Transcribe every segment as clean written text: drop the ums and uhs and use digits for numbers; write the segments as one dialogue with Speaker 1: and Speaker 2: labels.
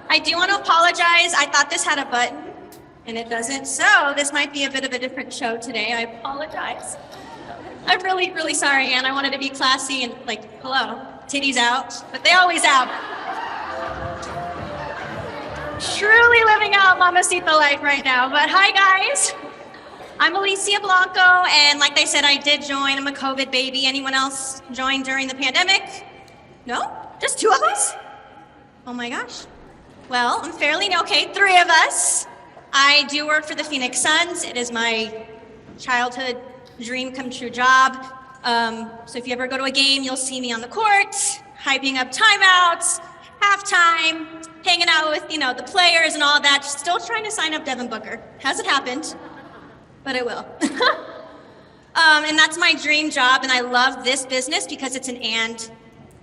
Speaker 1: I do want to apologize. I thought this had a button, and it doesn't. So this might be a bit of a different show today. I apologize. I'm really, really sorry, Anne. I wanted to be classy and like, hello, titties out, but they always out. Truly living out Mamacita life right now. But hi, guys. I'm Alicia Blanco, and like they said, I did join. I'm a COVID baby. Anyone else join during the pandemic? No? Just 2 of us? Oh my gosh. Well, I'm fairly new. Okay, 3 of us. I do work for the Phoenix Suns. It is my childhood dream come true job. So if you ever go to a game, you'll see me on the court, hyping up timeouts, halftime, hanging out with, the players and all that. Still trying to sign up Devin Booker. Hasn't happened, but it will. And that's my dream job, and I love this business because it's an and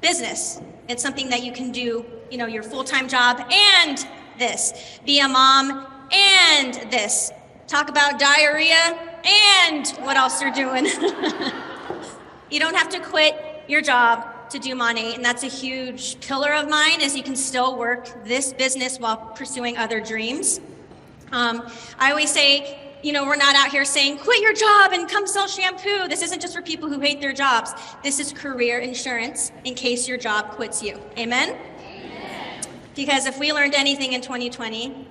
Speaker 1: business. It's something that you can do, your full-time job and this. Be a mom and this. Talk about diarrhea and what else you're doing. You don't have to quit your job to do Monat, and that's a huge pillar of mine, is you can still work this business while pursuing other dreams. I always say, we're not out here saying, quit your job and come sell shampoo. This isn't just for people who hate their jobs. This is career insurance in case your job quits you. Amen? Amen. Because if we learned anything in 2020,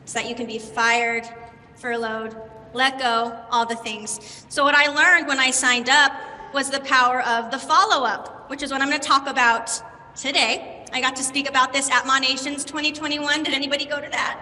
Speaker 1: it's that you can be fired, furloughed, let go, all the things. So what I learned when I signed up was the power of the follow-up, which is what I'm going to talk about today. I got to speak about this at Monations 2021. Did anybody go to that?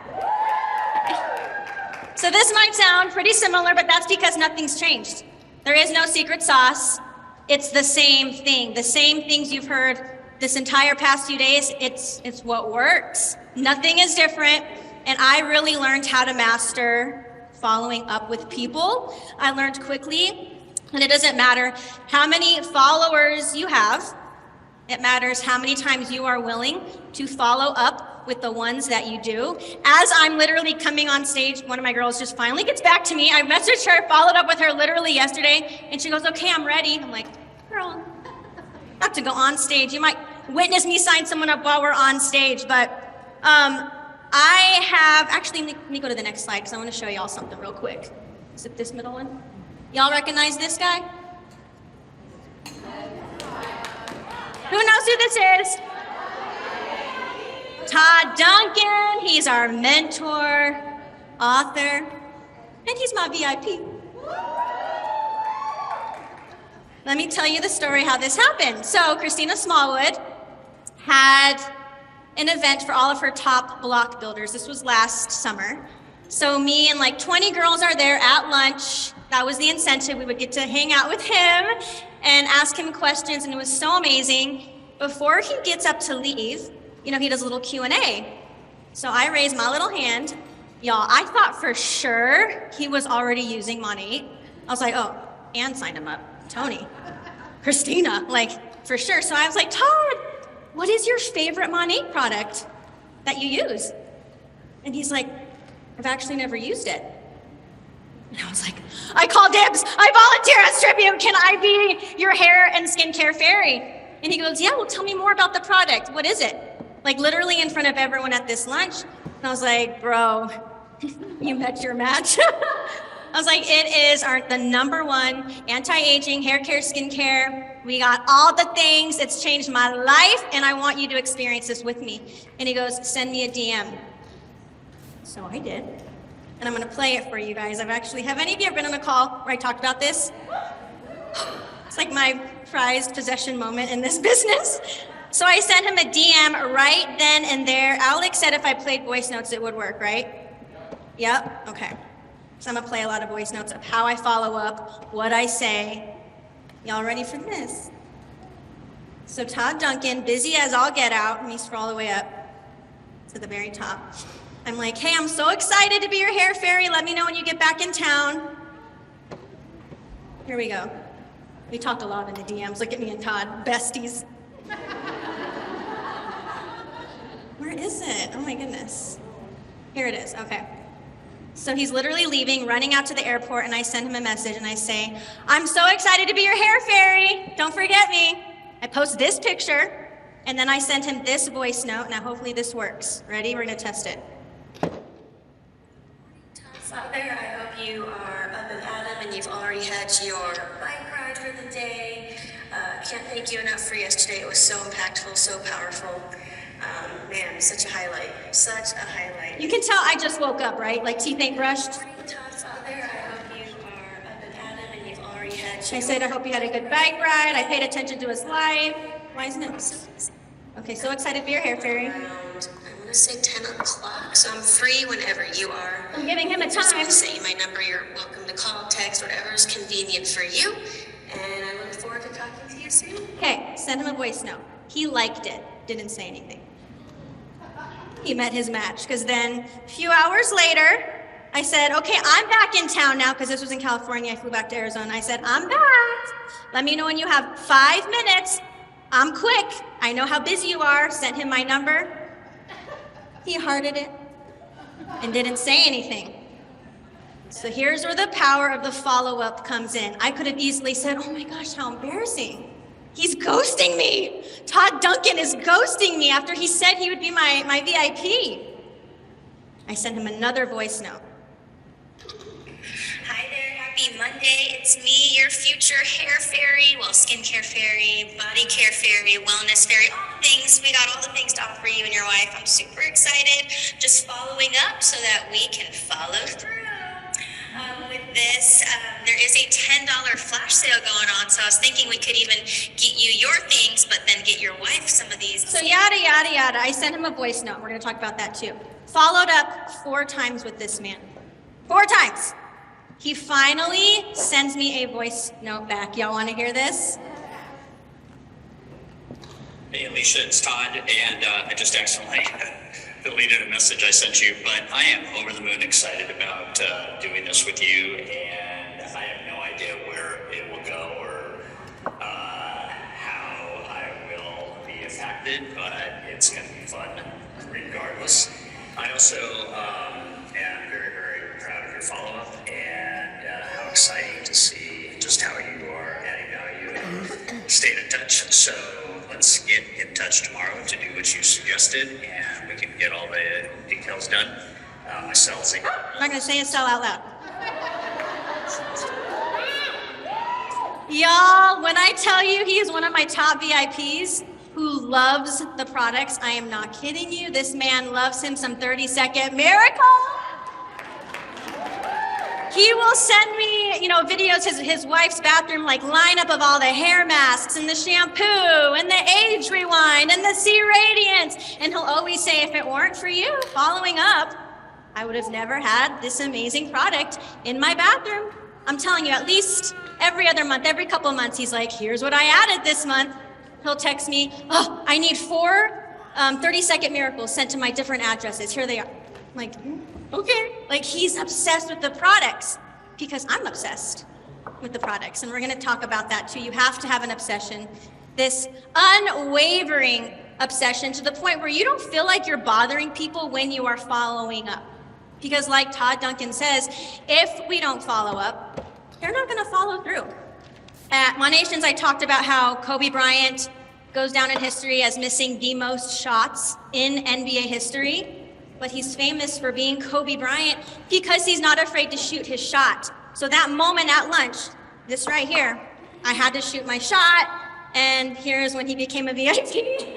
Speaker 1: So this might sound pretty similar, but that's because nothing's changed. There is no secret sauce. It's the same thing. The same things you've heard this entire past few days. It's what works. Nothing is different. And I really learned how to master following up with people. I learned quickly, and it doesn't matter how many followers you have. It matters how many times you are willing to follow up with the ones that you do. As I'm literally coming on stage, one of my girls just finally gets back to me. I messaged her, followed up with her literally yesterday, and she goes, okay, I'm ready. I'm like, girl, I have to go on stage. You might witness me sign someone up while we're on stage, but I have, actually, let me go to the next slide because I want to show y'all something real quick. Is it this middle one? Y'all recognize this guy? Who knows who this is? Todd Duncan. He's our mentor, author, and he's my VIP. Let me tell you the story how this happened. So Christina Smallwood had an event for all of her top block builders. This was last summer. So me and like 20 girls are there at lunch. That was the incentive. We would get to hang out with him and ask him questions, and it was so amazing. Before he gets up to leave, he does a little Q&A. So I raised my little hand. Y'all, I thought for sure he was already using Monat. I was like, oh, Anne signed him up. Tony, Christina, for sure. So I was like, Todd, what is your favorite Monat product that you use? And he's like, I've actually never used it. And I was like, I call dibs. I volunteer as tribute. Can I be your hair and skincare fairy? And he goes, yeah, well, tell me more about the product. What is it? Literally in front of everyone at this lunch. And I was like, bro, you met your match. I was like, it is the #1 anti-aging hair care, skincare. We got all the things. It's changed my life, and I want you to experience this with me. And he goes, send me a DM. So I did. And I'm going to play it for you guys. Have any of you ever been on a call where I talked about this? It's like my prized possession moment in this business. So I sent him a DM right then and there. Alex said if I played voice notes, it would work, right? Yep, okay. So I'm gonna play a lot of voice notes of how I follow up, what I say. Y'all ready for this? So Todd Duncan, busy as all get out. Let me scroll all the way up to the very top. I'm like, hey, I'm so excited to be your hair fairy. Let me know when you get back in town. Here we go. We talked a lot in the DMs. Look at me and Todd, besties. Where is it? Oh my goodness. Here it is, okay. So he's literally leaving, running out to the airport, and I send him a message and I say, I'm so excited to be your hair fairy. Don't forget me. I post this picture. And then I sent him this voice note. Now hopefully this works. Ready? We're gonna test it. Out there, I hope you are up and at 'em and you've already had your bike ride for the day. Can't thank you enough for yesterday. It was so impactful, so powerful. Man, such a highlight. Such a highlight. You can tell I just woke up, right? Like teeth ain't brushed. Tots out there, I hope you are up and at 'em and you've already had. I said I hope you had a good bike ride. I paid attention to his life. Why isn't it so easy? Okay, so excited for your hair, Fairy. I'm gonna say 10 o'clock, so I'm free whenever you are. I'm giving him a time. I'm just say my number. You're welcome to call, text, whatever is convenient for you. And I look forward to talking to you soon. Okay, send him a voice note. He liked it, didn't say anything. He met his match, because then a few hours later, I said, okay, I'm back in town now, because this was in California. I flew back to Arizona. I said, I'm back. Let me know when you have 5 minutes. I'm quick. I know how busy you are. Sent him my number. He hearted it and didn't say anything. So here's where the power of the follow-up comes in. I could have easily said, oh my gosh, how embarrassing. He's ghosting me. Todd Duncan is ghosting me after he said he would be my VIP. I sent him another voice note. Hi there, happy Monday. It's me, your future hair fairy, well, skincare fairy, body care fairy, wellness fairy, all the things. We got all the things to offer you and your wife. I'm super excited. Just following up so that we can follow through. With this, there is a $10 flash sale going on, so I was thinking we could even get you your things, but then get your wife some of these. So yada, yada, yada. I sent him a voice note. We're going to talk about that too. Followed up 4 times with this man. 4 times. He finally sends me a voice note back. Y'all want to hear this?
Speaker 2: Hey, Alicia, it's Todd, and I just accidentally deleted a message I sent you, but I am over the moon excited about doing this with you, and I have no idea where it will go or how I will be impacted, but it's going to be fun regardless. I also am very, very proud of your follow-up and how exciting to see just how you are adding value and staying in touch. So let's get in touch tomorrow to do what you suggested, and we can get all the details done. My cell's
Speaker 1: I'm not going to say his cell out loud. Y'all, when I tell you he is one of my top VIPs who loves the products, I am not kidding you. This man loves him some 30-second miracle. He will send me, videos, his wife's bathroom, like lineup of all the hair masks and the shampoo and the age rewind and the C radiance. And he'll always say, if it weren't for you following up, I would have never had this amazing product in my bathroom. I'm telling you, at least every other month, every couple of months, he's like, here's what I added this month. He'll text me, oh, I need 4 30-second miracles sent to my different addresses. Here they are. I'm like, okay. Like, he's obsessed with the products because I'm obsessed with the products. And we're going to talk about that too. You have to have an obsession, this unwavering obsession to the point where you don't feel like you're bothering people when you are following up. Because like Todd Duncan says, if we don't follow up, they're not going to follow through. At Mon Nations, I talked about how Kobe Bryant goes down in history as missing the most shots in NBA history. But he's famous for being Kobe Bryant because he's not afraid to shoot his shot. So that moment at lunch, this right here, I had to shoot my shot, and here's when he became a VIP.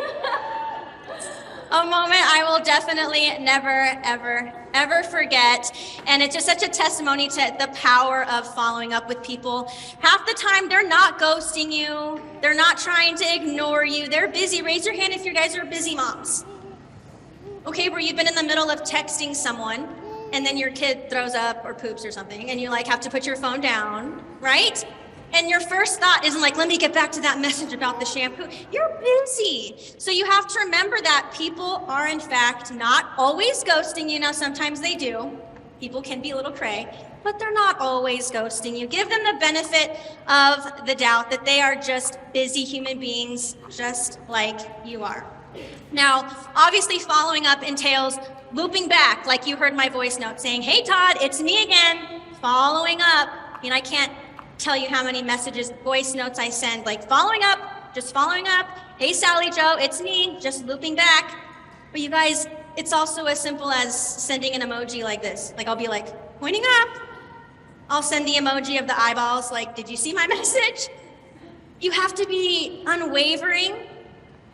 Speaker 1: A moment I will definitely never, ever, ever forget. And it's just such a testimony to the power of following up with people. Half the time, they're not ghosting you. They're not trying to ignore you. They're busy. Raise your hand if you guys are busy moms. Okay, where you've been in the middle of texting someone and then your kid throws up or poops or something and you have to put your phone down, right? And your first thought isn't like, let me get back to that message about the shampoo. You're busy. So you have to remember that people are in fact not always ghosting you. Now, sometimes they do. People can be a little cray, but they're not always ghosting you. Give them the benefit of the doubt that they are just busy human beings just like you are. Now, obviously following up entails looping back, like you heard my voice note saying, hey Todd, it's me again, following up. I can't tell you how many messages, voice notes I send, like following up, just following up, Hey, Sally Joe, it's me, just looping back. But you guys, it's also as simple as sending an emoji like this. Like I'll be like, pointing up. I'll send the emoji of the eyeballs, like, did you see my message? You have to be unwavering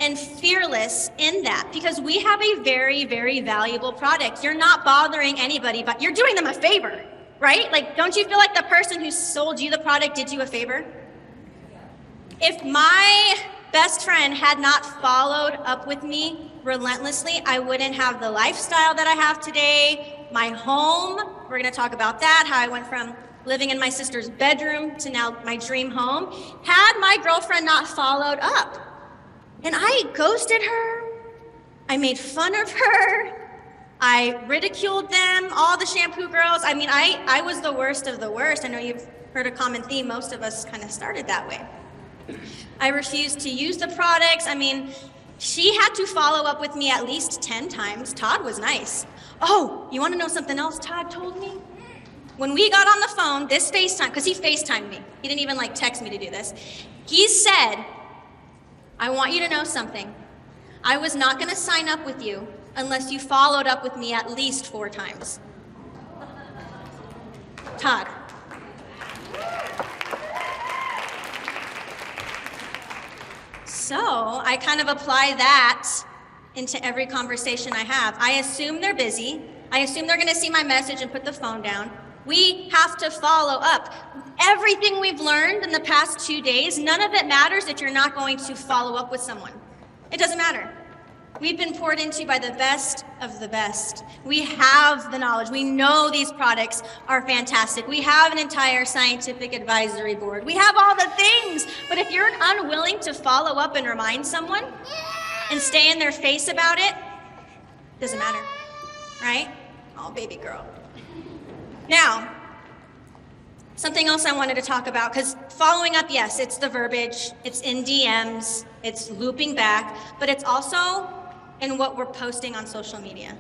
Speaker 1: and fearless in that because we have a very, very valuable product. You're not bothering anybody, but you're doing them a favor, right? Like, don't you feel like the person who sold you the product did you a favor? If my best friend had not followed up with me relentlessly, I wouldn't have the lifestyle that I have today, my home. We're gonna talk about that, how I went from living in my sister's bedroom to now my dream home. Had my girlfriend not followed up, and I ghosted her, I made fun of her, I ridiculed them, all the shampoo girls. I mean, I was the worst of the worst. I know you've heard a common theme, most of us kind of started that way. I refused to use the products. I mean, she had to follow up with me at least 10 times. Todd was nice. Oh, you wanna know something else Todd told me? When we got on the phone, this FaceTime, because he FaceTimed me. He didn't even text me to do this. He said, I want you to know something. I was not gonna sign up with you unless you followed up with me at least 4 times. Todd. So I kind of apply that into every conversation I have. I assume they're busy. I assume they're gonna see my message and put the phone down. We have to follow up. Everything we've learned in the past 2 days, none of it matters if you're not going to follow up with someone. It doesn't matter. We've been poured into by the best of the best. We have the knowledge. We know these products are fantastic. We have an entire scientific advisory board. We have all the things. But if you're unwilling to follow up and remind someone and stay in their face about it, doesn't matter, right? Oh, baby girl. Now, something else I wanted to talk about, because following up, yes, it's the verbiage, it's in DMs, it's looping back, but it's also in what we're posting on social media.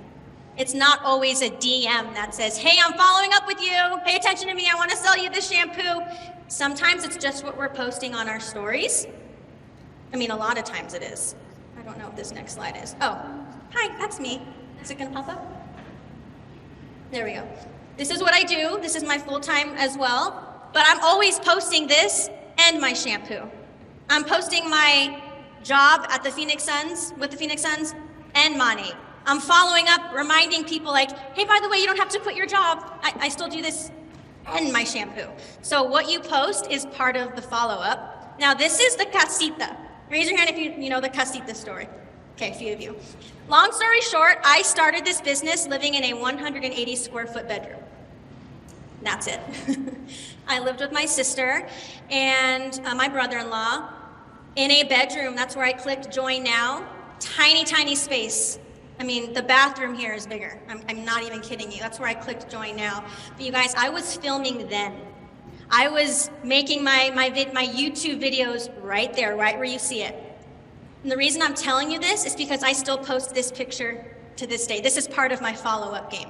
Speaker 1: It's not always a DM that says, hey, I'm following up with you, pay attention to me, I want to sell you this shampoo. Sometimes it's just what we're posting on our stories. I mean, a lot of times it is. I don't know what this next slide is. Oh, hi, that's me. Is it gonna pop up? There we go. This is what I do. This is my full-time as well, but I'm always posting this and my shampoo. I'm posting my job at the Phoenix Suns, with the Phoenix Suns, and Monty. I'm following up, reminding people like, hey, by the way, you don't have to quit your job. I still do this and my shampoo. So what you post is part of the follow-up. Now, this is the casita. Raise your hand if you know the casita story. Okay, a few of you. Long story short, I started this business living in a 180 square foot bedroom. That's it. I lived with my sister and my brother-in-law in a bedroom. That's where I clicked join now. Tiny, tiny space. I mean, the bathroom here is bigger. I'm not even kidding you. That's where I clicked join now. But you guys, I was filming then. I was making my YouTube videos right there, right where you see it. And the reason I'm telling you this is because I still post this picture to this day. This is part of my follow-up game.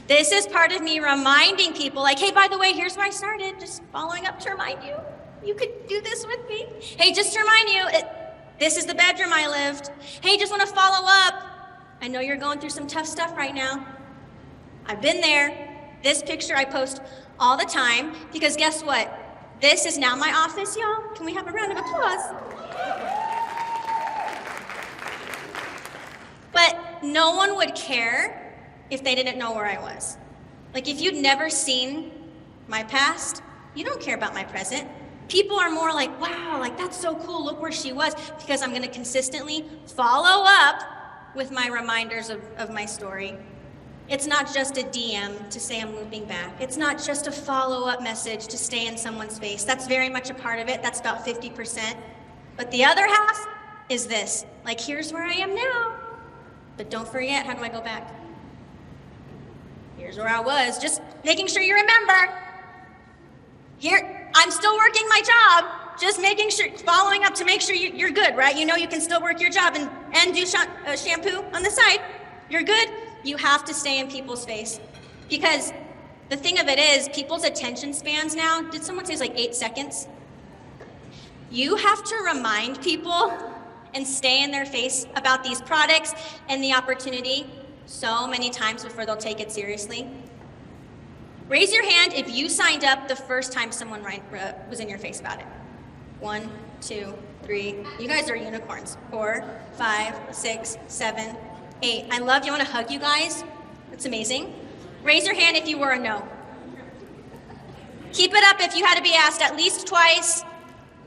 Speaker 1: This is part of me reminding people like, hey, by the way, here's where I started. Just following up to remind you, you could do this with me. Hey, just to remind you, this is the bedroom I lived. Hey, just want to follow up. I know you're going through some tough stuff right now. I've been there. This picture I post all the time because guess what? This is now my office, y'all. Can we have a round of applause? But no one would care if they didn't know where I was. Like if you'd never seen my past, you don't care about my present. People are more like, wow, like that's so cool, look where she was, because I'm gonna consistently follow up with my reminders of my story. It's not just a DM to say I'm looping back. It's not just a follow-up message to stay in someone's face. That's very much a part of it, that's about 50%. But the other half is this, like here's where I am now. But don't forget, how do I go back? Here's where I was, just making sure you remember. Here, I'm still working my job, just making sure, following up to make sure you're good, right? You know you can still work your job and do shampoo on the side. You're good. You have to stay in people's face. Because the thing of it is, people's attention spans now, did someone say it's like 8 seconds? You have to remind people and stay in their face about these products and the opportunity so many times before they'll take it seriously? Raise your hand if you signed up the first time someone was in your face about it. 1, 2, 3. You guys are unicorns. 4, 5, 6, 7, 8. I love you. I want to hug you guys. It's amazing. Raise your hand if you were a no. Keep it up if you had to be asked at least twice,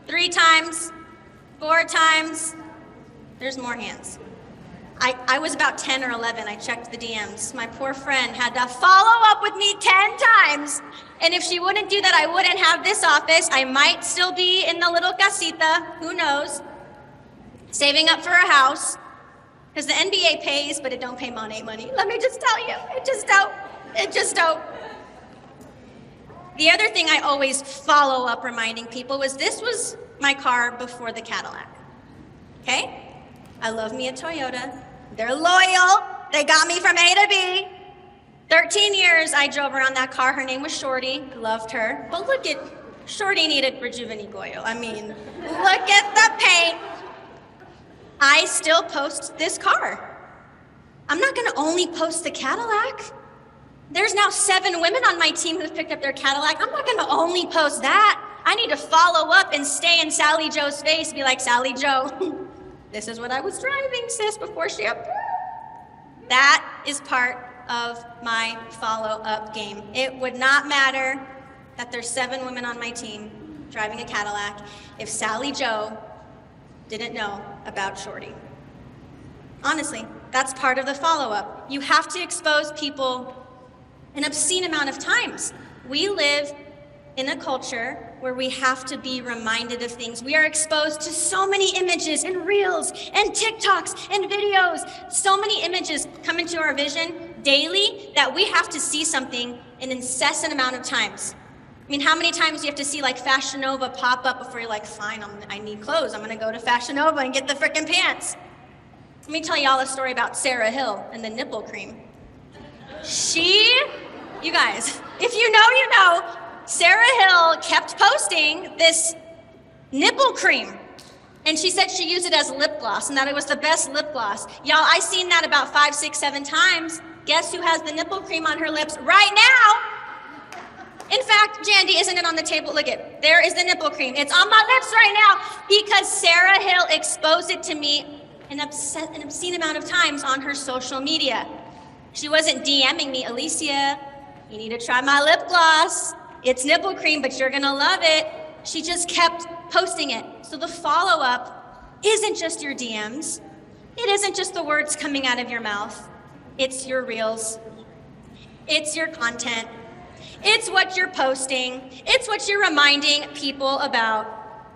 Speaker 1: 3 times, 4 times. There's more hands. I was about 10 or 11. I checked the DMs. My poor friend had to follow up with me 10 times. And if she wouldn't do that, I wouldn't have this office. I might still be in the little casita. Who knows? Saving up for a house. Because the NBA pays, but it don't pay money. Let me just tell you, it just don't. The other thing I always follow up reminding people was this was my car before the Cadillac. Okay? I love me a Toyota. They're loyal. They got me from A to B. 13 years I drove around that car. Her name was Shorty. Loved her. But look at, Shorty needed Rejuvenegoil. I mean, look at the paint. I still post this car. I'm not gonna only post the Cadillac. There's now 7 women on my team who've picked up their Cadillac. I'm not gonna only post that. I need to follow up and stay in Sally Joe's face, be like, Sally Joe, this is what I was driving, sis, before she approved. That is part of my follow-up game. It would not matter that there's 7 women on my team driving a Cadillac if Sally Joe didn't know about Shorty. Honestly, that's part of the follow-up. You have to expose people an obscene amount of times. We live in a culture where we have to be reminded of things. We are exposed to so many images and reels and TikToks and videos. So many images come into our vision daily that we have to see something an incessant amount of times. I mean, how many times do you have to see like Fashion Nova pop up before you're like, fine, I need clothes. I'm gonna go to Fashion Nova and get the frickin' pants. Let me tell y'all a story about Sarah Hill and the nipple cream. You guys, if you know, you know, Sarah Hill kept posting this nipple cream. And she said she used it as lip gloss and that it was the best lip gloss. Y'all, I seen that about 5, 6, 7 times. Guess who has the nipple cream on her lips right now? In fact, Jandy, isn't it on the table? Look it, there is the nipple cream. It's on my lips right now because Sarah Hill exposed it to me an obscene amount of times on her social media. She wasn't DMing me, Alicia, you need to try my lip gloss. It's nipple cream, but you're gonna love it. She just kept posting it. So the follow-up isn't just your DMs. It isn't just the words coming out of your mouth. It's your reels. It's your content. It's what you're posting. It's what you're reminding people about.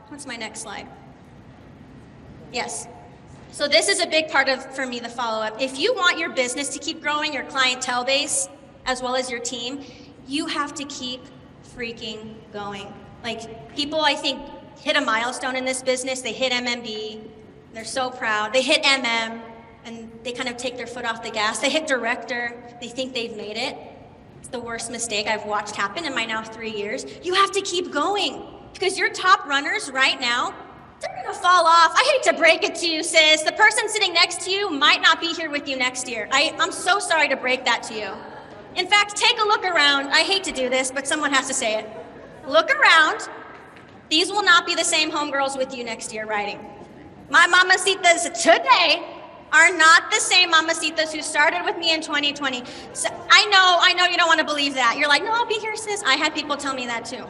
Speaker 1: What's my next slide? Yes. So this is a big part of, for me, the follow-up. If you want your business to keep growing, your clientele base, as well as your team, you have to keep freaking going. Like, people, I think, hit a milestone in this business. They hit MMB. They're so proud. They hit MM, and they kind of take their foot off the gas. They hit director. They think they've made it. It's the worst mistake I've watched happen in my now 3 years. You have to keep going because your top runners right now, they're gonna fall off. I hate to break it to you, sis. The person sitting next to you might not be here with you next year. I'm so sorry to break that to you. In fact, take a look around. I hate to do this, but someone has to say it. Look around. These will not be the same homegirls with you next year riding. My mamacitas today are not the same mamacitas who started with me in 2020. So I know you don't want to believe that. You're like, no, I'll be here, sis. I had people tell me that too.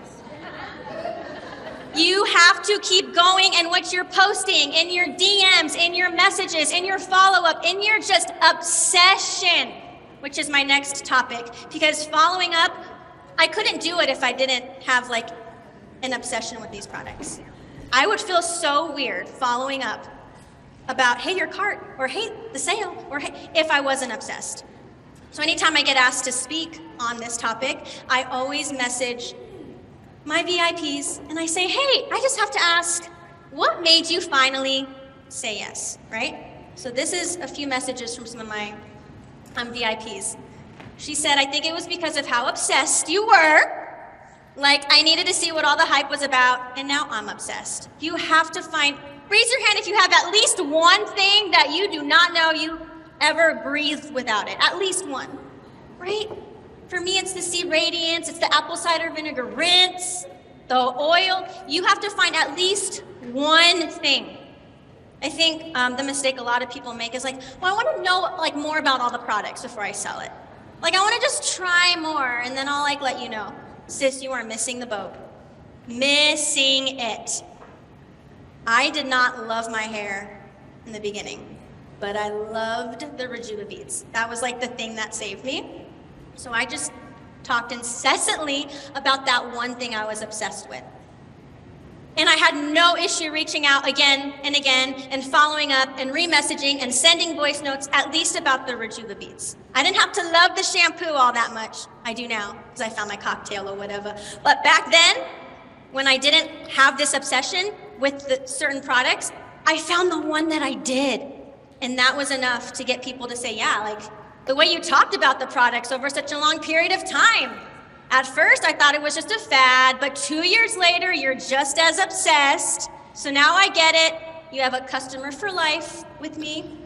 Speaker 1: You have to keep going in what you're posting, in your DMs, in your messages, in your follow-up, in your just obsession, which is my next topic. Because following up, I couldn't do it if I didn't have like an obsession with these products. I would feel so weird following up about, hey, your cart, or hey, the sale, or hey, if I wasn't obsessed. So anytime I get asked to speak on this topic, I always message my VIPs and I say, hey, I just have to ask, what made you finally say yes, right? So this is a few messages from some of my VIPs. She said, I think it was because of how obsessed you were. Like, I needed to see what all the hype was about, and now I'm obsessed. You have to find Raise your hand if you have at least one thing that you do not know you ever breathed without it. At least one, right? For me, it's the C Radiance, it's the apple cider vinegar rinse, the oil. You have to find at least one thing. I think the mistake a lot of people make is like, well, I want to know like more about all the products before I sell it. Like I want to just try more and then I'll like let you know. Sis, you are missing the boat. Missing it. I did not love my hair in the beginning, but I loved the Rejuva beads. That was like the thing that saved me. So I just talked incessantly about that one thing I was obsessed with. And I had no issue reaching out again and again and following up and remessaging and sending voice notes at least about the Rejuva beads. I didn't have to love the shampoo all that much. I do now because I found my cocktail or whatever. But back then, when I didn't have this obsession with the certain products, I found the one that I did. And that was enough to get people to say, yeah, like the way you talked about the products over such a long period of time. At first, I thought it was just a fad, but 2 years later, you're just as obsessed. So now I get it. You have a customer for life with me.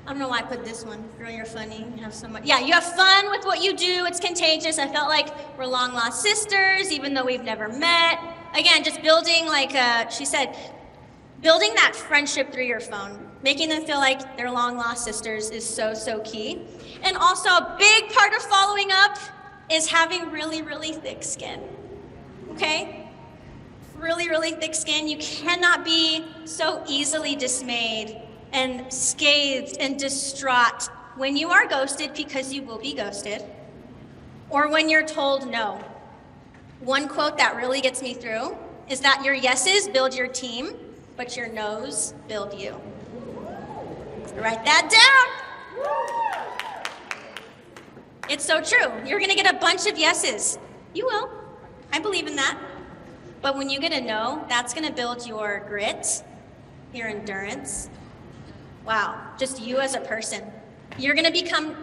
Speaker 1: I don't know why I put this one. Girl, you're funny. You have so much. Yeah, you have fun with what you do. It's contagious. I felt like we're long lost sisters, even though we've never met. Again, just building she said, building that friendship through your phone, making them feel like they're long lost sisters is so, so key. And also a big part of following up is having really, really thick skin, okay? Really, really thick skin. You cannot be so easily dismayed and scathed and distraught when you are ghosted, because you will be ghosted, or when you're told no. One quote that really gets me through is that your yeses build your team, but your no's build you. Write that down. It's so true. You're gonna get a bunch of yeses. You will. I believe in that. But when you get a no, that's gonna build your grit, your endurance. Wow, just you as a person. You're gonna become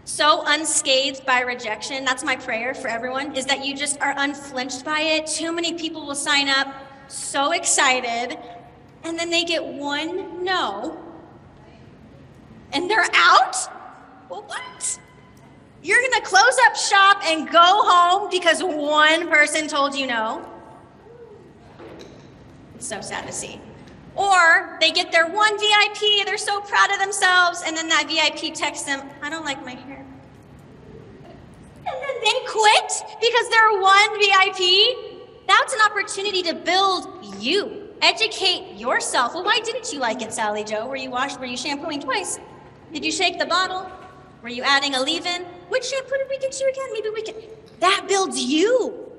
Speaker 1: so unscathed by rejection. That's my prayer for everyone, is that you just are unflinched by it. Too many people will sign up so excited, and then they get one no, and they're out? Well, what? You're gonna close up shop and go home because one person told you no? It's so sad to see. Or they get their one VIP, they're so proud of themselves, and then that VIP texts them, I don't like my hair. And then they quit because they're one VIP? That's an opportunity to build you. Educate yourself. Well, why didn't you like it, Sally Joe? Were you shampooing twice? Did you shake the bottle? Were you adding a leave-in? Which shampoo did we get you again? Maybe we can. That builds you.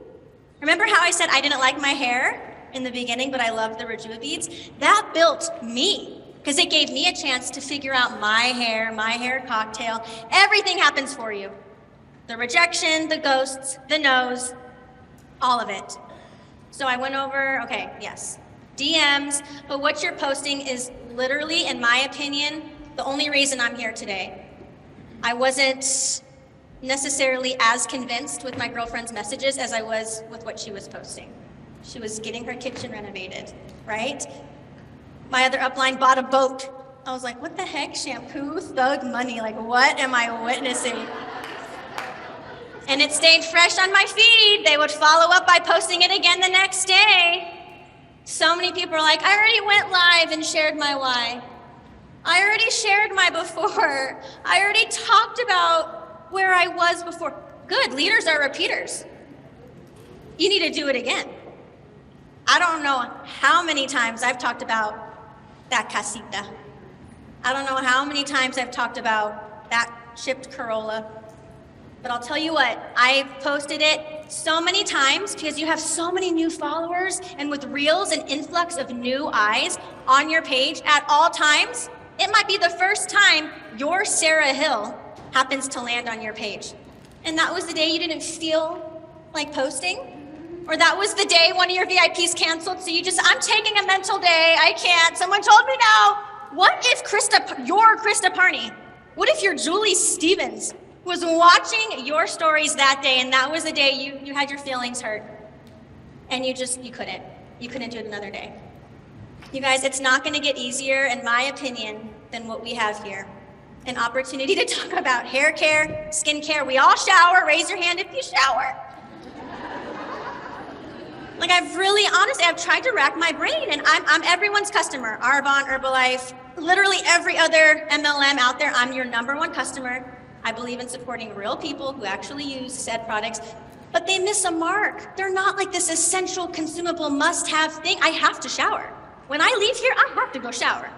Speaker 1: Remember how I said I didn't like my hair in the beginning, but I loved the Rejuva beads? That built me, because it gave me a chance to figure out my hair cocktail. Everything happens for you. The rejection, the ghosts, the no's, all of it. So I went over, okay, yes, DMs, but what you're posting is literally, in my opinion, the only reason I'm here today. I wasn't necessarily as convinced with my girlfriend's messages as I was with what she was posting. She was getting her kitchen renovated, right? My other upline bought a boat. I was like, what the heck? Shampoo, thug money. Like, what am I witnessing? And it stayed fresh on my feed. They would follow up by posting it again the next day. So many people are like, I already went live and shared my why. I already shared my before. I already talked about where I was before. Good, leaders are repeaters. You need to do it again. I don't know how many times I've talked about that casita. I don't know how many times I've talked about that chipped Corolla. But I'll tell you what, I've posted it so many times because you have so many new followers, and with reels and influx of new eyes on your page at all times, it might be the first time your Sarah Hill happens to land on your page. And that was the day you didn't feel like posting? Or that was the day one of your VIPs canceled, so you just, I'm taking a mental day, I can't, someone told me no. What if you're Krista Parney? What if you're Julie Stevens was watching your stories that day, and that was the day you had your feelings hurt, and you couldn't do it another day? You guys, it's not gonna get easier, in my opinion, than what we have here. An opportunity to talk about hair care, skin care. We all shower. Raise your hand if you shower. Like, honestly, I've tried to rack my brain, and I'm everyone's customer. Arbonne, Herbalife, literally every other MLM out there, I'm your #1 customer. I believe in supporting real people who actually use said products, but they miss a mark. They're not like this essential, consumable, must-have thing. I have to shower. When I leave here, I have to go shower.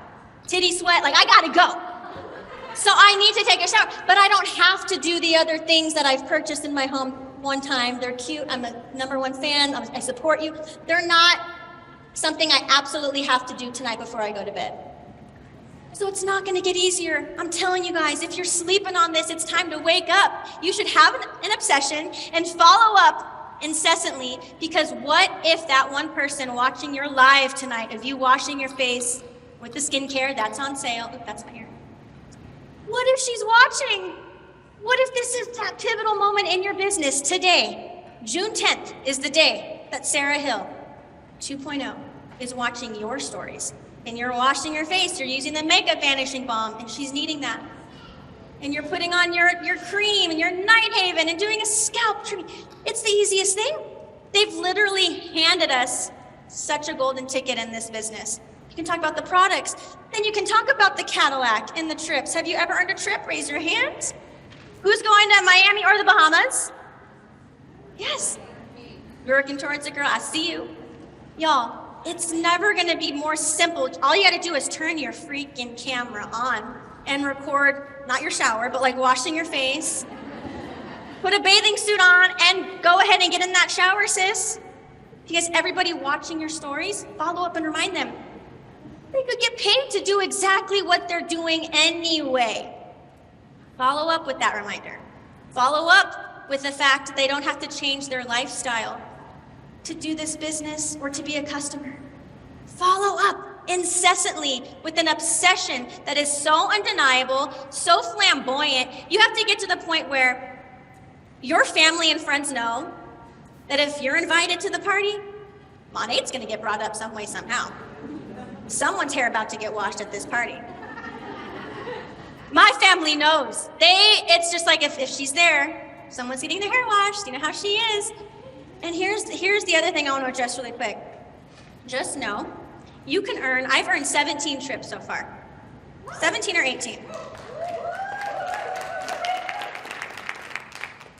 Speaker 1: Titty sweat, like I gotta go. So I need to take a shower, but I don't have to do the other things that I've purchased in my home one time. They're cute, I'm a #1 fan, I support you. They're not something I absolutely have to do tonight before I go to bed. So it's not gonna get easier. I'm telling you guys, if you're sleeping on this, it's time to wake up. You should have an obsession and follow up incessantly, because what if that one person watching your live tonight of you washing your face with the skincare that's on sale, oh, that's my hair. What if she's watching? What if this is that pivotal moment in your business today? June 10th is the day that Sarah Hill 2.0 is watching your stories. And you're washing your face, you're using the makeup vanishing balm, and she's needing that. And you're putting on your cream and your Night Haven and doing a scalp treatment. It's the easiest thing. They've literally handed us such a golden ticket in this business. You can talk about the products, then you can talk about the Cadillac and the trips. Have you ever earned a trip? Raise your hand. Who's going to Miami or the Bahamas? Yes. You're working towards it, girl. I see you. Y'all, it's never gonna be more simple. All you gotta do is turn your freaking camera on and record, not your shower, but like washing your face. Put a bathing suit on and go ahead and get in that shower, sis. Because everybody watching your stories, follow up and remind them. They could get paid to do exactly what they're doing anyway. Follow up with that reminder. Follow up with the fact that they don't have to change their lifestyle to do this business or to be a customer. Follow up incessantly with an obsession that is so undeniable, so flamboyant. You have to get to the point where your family and friends know that if you're invited to the party, Monet's gonna get brought up some way, somehow. Someone's hair about to get washed at this party. My family knows. It's just like if she's there, someone's getting their hair washed, you know how she is. And here's the other thing I want to address really quick. Just know, you can I've earned 17 trips so far. 17 or 18.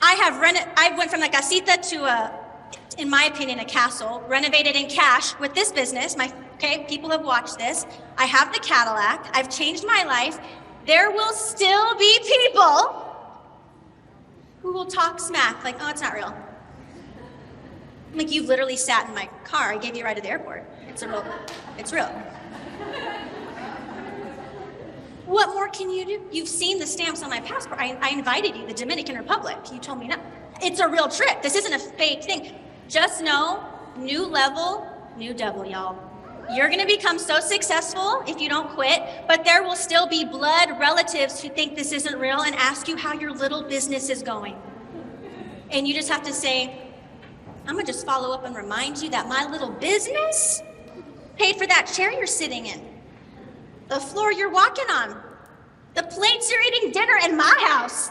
Speaker 1: I went from a casita to in my opinion, a castle, renovated in cash with this business. Okay, people have watched this. I have the Cadillac. I've changed my life. There will still be people who will talk smack, like, oh, it's not real. Like, you've literally sat in my car. I gave you a ride to the airport. It's real. What more can you do? You've seen the stamps on my passport. I invited you, the Dominican Republic. You told me no. It's a real trip. This isn't a fake thing. Just know, new level, new devil, y'all. You're gonna become so successful if you don't quit, but there will still be blood relatives who think this isn't real and ask you how your little business is going. And you just have to say, I'm gonna just follow up and remind you that my little business paid for that chair you're sitting in, the floor you're walking on, the plates you're eating dinner in my house.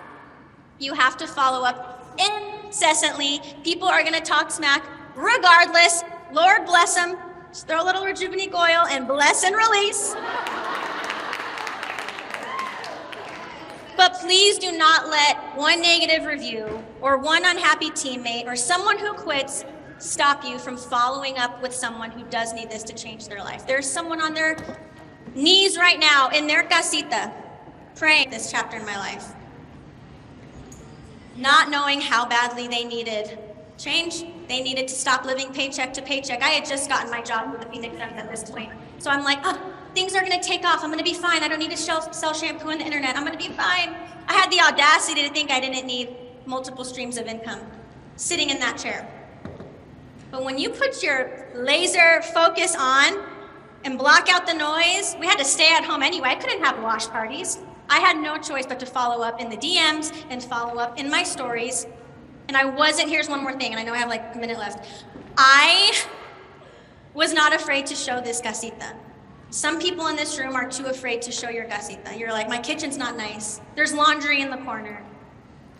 Speaker 1: You have to follow up incessantly. People are gonna talk smack regardless. Lord bless them. Just throw a little Rejuvenate oil and bless and release. But please do not let one negative review or one unhappy teammate or someone who quits stop you from following up with someone who does need this to change their life. There's someone on their knees right now in their casita praying this chapter in my life, not knowing how badly they needed change. They needed to stop living paycheck to paycheck. I had just gotten my job with the Phoenix Suns at this point. So I'm like, oh, things are gonna take off. I'm gonna be fine. I don't need to sell shampoo on the internet. I'm gonna be fine. I had the audacity to think I didn't need multiple streams of income sitting in that chair. But when you put your laser focus on and block out the noise, we had to stay at home anyway. I couldn't have wash parties. I had no choice but to follow up in the DMs and follow up in my stories. And here's one more thing, and I know I have like a minute left. I was not afraid to show this casita. Some people in this room are too afraid to show your gasita. You're like, my kitchen's not nice. There's laundry in the corner.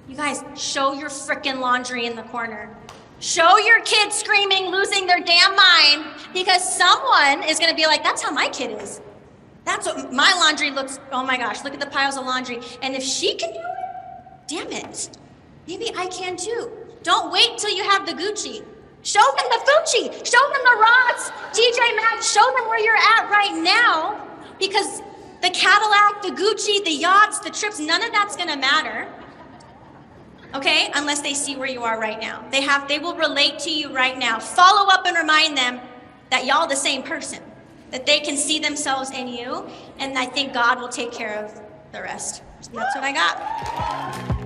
Speaker 1: You guys, show your frickin' laundry in the corner. Show your kids screaming, losing their damn mind, because someone is gonna be like, that's how my kid is. That's what my laundry looks, oh my gosh, look at the piles of laundry. And if she can do it, damn it, maybe I can too. Don't wait till you have the Gucci. Show them the Fucci, show them the Ross, TJ Maxx, show them where you're at right now, because the Cadillac, the Gucci, the yachts, the trips, none of that's gonna matter. Okay, unless they see where you are right now. They will relate to you right now. Follow up and remind them that y'all the same person, that they can see themselves in you, and I think God will take care of the rest. That's what I got.